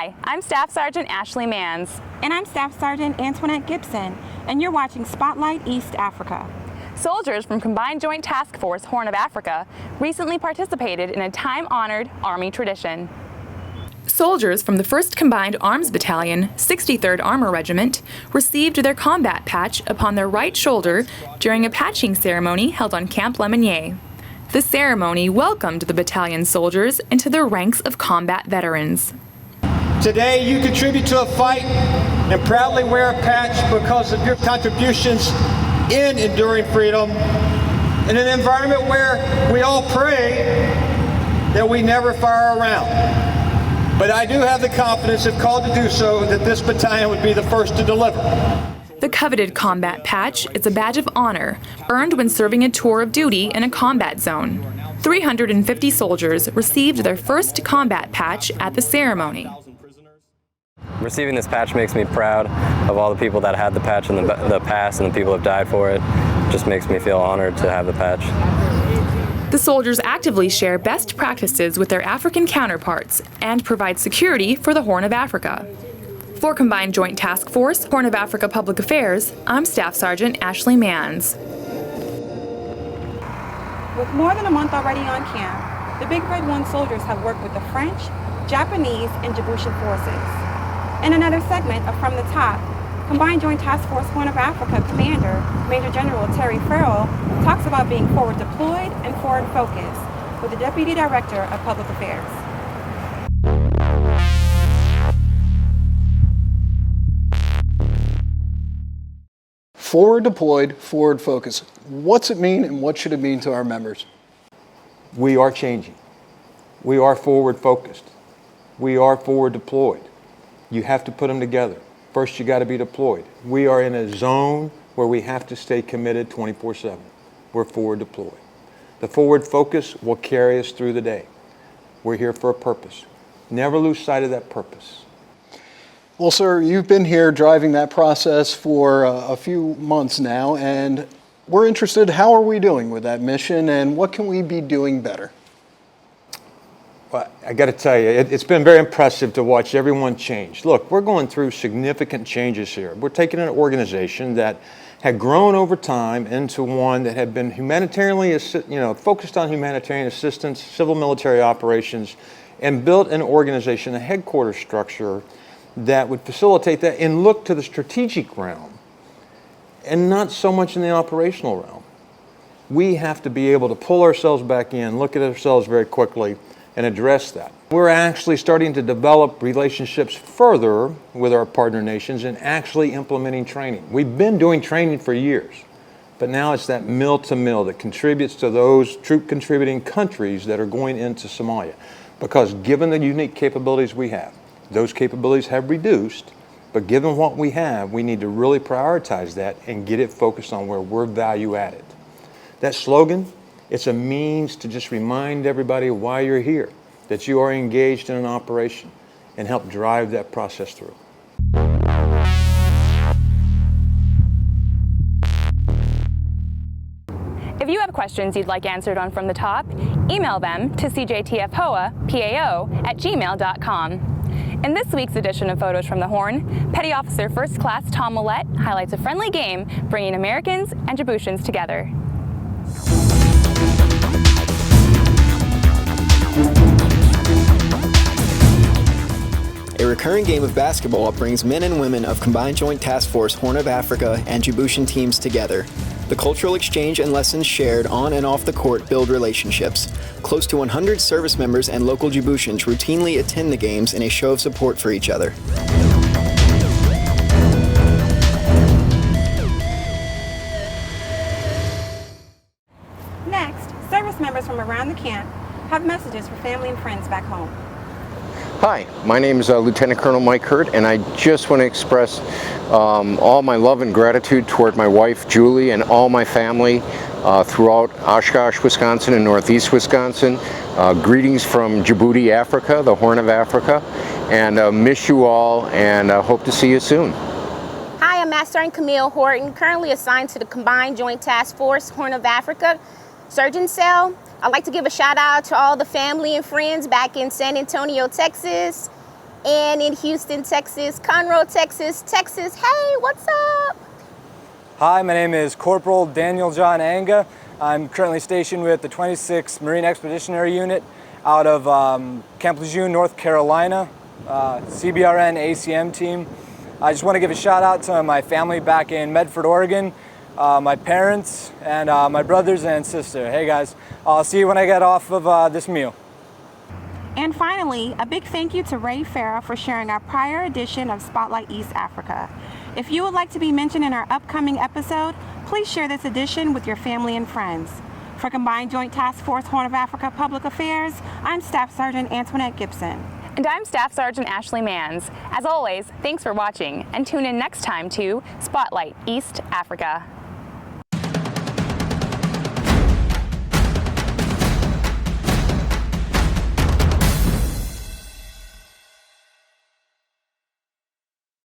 Hi, I'm Staff Sergeant Ashley Manz. And I'm Staff Sergeant Antoinette Gibson, and you're watching Spotlight East Africa. Soldiers from Combined Joint Task Force Horn of Africa recently participated in a time-honored Army tradition. Soldiers from the 1st Combined Arms Battalion, 63rd Armor Regiment, received their combat patch upon their right shoulder during a patching ceremony held on Camp Lemonnier. The ceremony welcomed the battalion soldiers into the ranks of combat veterans. Today you contribute to a fight and proudly wear a patch because of your contributions in enduring freedom in an environment where we all pray that we never fire around. But I do have the confidence, if called to do so, that this battalion would be the first to deliver. The coveted combat patch is a badge of honor earned when serving a tour of duty in a combat zone. 350 soldiers received their first combat patch at the ceremony. Receiving this patch makes me proud of all the people that had the patch in the past and the people who have died for it. Just makes me feel honored to have the patch. The soldiers actively share best practices with their African counterparts and provide security for the Horn of Africa. For Combined Joint Task Force, Horn of Africa Public Affairs, I'm Staff Sergeant Ashley Manz. With more than a month already on camp, the Big Red One soldiers have worked with the French, Japanese, and Djiboutian forces. In another segment of From the Top, Combined Joint Task Force Horn of Africa Commander Major General Terry Ferrell talks about being forward deployed and forward focused with the Deputy Director of Public Affairs. Forward deployed, forward focus. What's it mean and what should it mean to our members? We are changing. We are forward focused. We are forward deployed. You have to put them together. First, you got to be deployed. We are in a zone where we have to stay committed 24/7. We're forward deployed. The forward focus will carry us through the day. We're here for a purpose. Never lose sight of that purpose. Well, sir, you've been here driving that process for a few months now, and we're interested, how are we doing with that mission and what can we be doing better? Well, I got to tell you, it's been very impressive to watch everyone change. Look, we're going through significant changes here. We're taking an organization that had grown over time into one that had been humanitarianly, focused on humanitarian assistance, civil military operations, and built an organization, a headquarters structure that would facilitate that and look to the strategic realm and not so much in the operational realm. We have to be able to pull ourselves back in, look at ourselves very quickly, and address that. We're actually starting to develop relationships further with our partner nations and actually implementing training. We've been doing training for years, but now it's that mill to mill that contributes to those troop contributing countries that are going into Somalia. Because given the unique capabilities we have, those capabilities have reduced, but given what we have, we need to really prioritize that and get it focused on where we're value added. That slogan, it's a means to just remind everybody why you're here, that you are engaged in an operation, and help drive that process through. If you have questions you'd like answered on From the Top, email them to CJTF-HOA, PAO, @gmail.com. In this week's edition of Photos from the Horn, Petty Officer First Class Tom Willett highlights a friendly game bringing Americans and Djiboutians together. A recurring game of basketball brings men and women of Combined Joint Task Force Horn of Africa and Djiboutian teams together. The cultural exchange and lessons shared on and off the court build relationships. Close to 100 service members and local Djiboutians routinely attend the games in a show of support for each other. Next, service members from around the camp have messages for family and friends back home. Hi, my name is Lieutenant Colonel Mike Hurt, and I just want to express all my love and gratitude toward my wife Julie and all my family throughout Oshkosh, Wisconsin and Northeast Wisconsin. Greetings from Djibouti, Africa, the Horn of Africa, and miss you all and hope to see you soon. Hi, I'm Master Sergeant Camille Horton, currently assigned to the Combined Joint Task Force Horn of Africa Surgeon Cell. I'd like to give a shout out to all the family and friends back in San Antonio, Texas, And in Houston, Texas, Conroe, Texas. Hey, what's up? Hi, my name is Corporal Daniel John Anga. I'm currently stationed with the 26th Marine Expeditionary Unit out of Camp Lejeune, North Carolina, CBRN ACM team. I just want to give a shout out to my family back in Medford, Oregon, my parents, and my brothers and sister. Hey guys, I'll see you when I get off of this meal. And finally, a big thank you to Terry Ferrell for sharing our prior edition of Spotlight East Africa. If you would like to be mentioned in our upcoming episode, please share this edition with your family and friends. For Combined Joint Task Force Horn of Africa Public Affairs, I'm Staff Sergeant Antoinette Gibson. And I'm Staff Sergeant Ashley Manz. As always, thanks for watching, and tune in next time to Spotlight East Africa.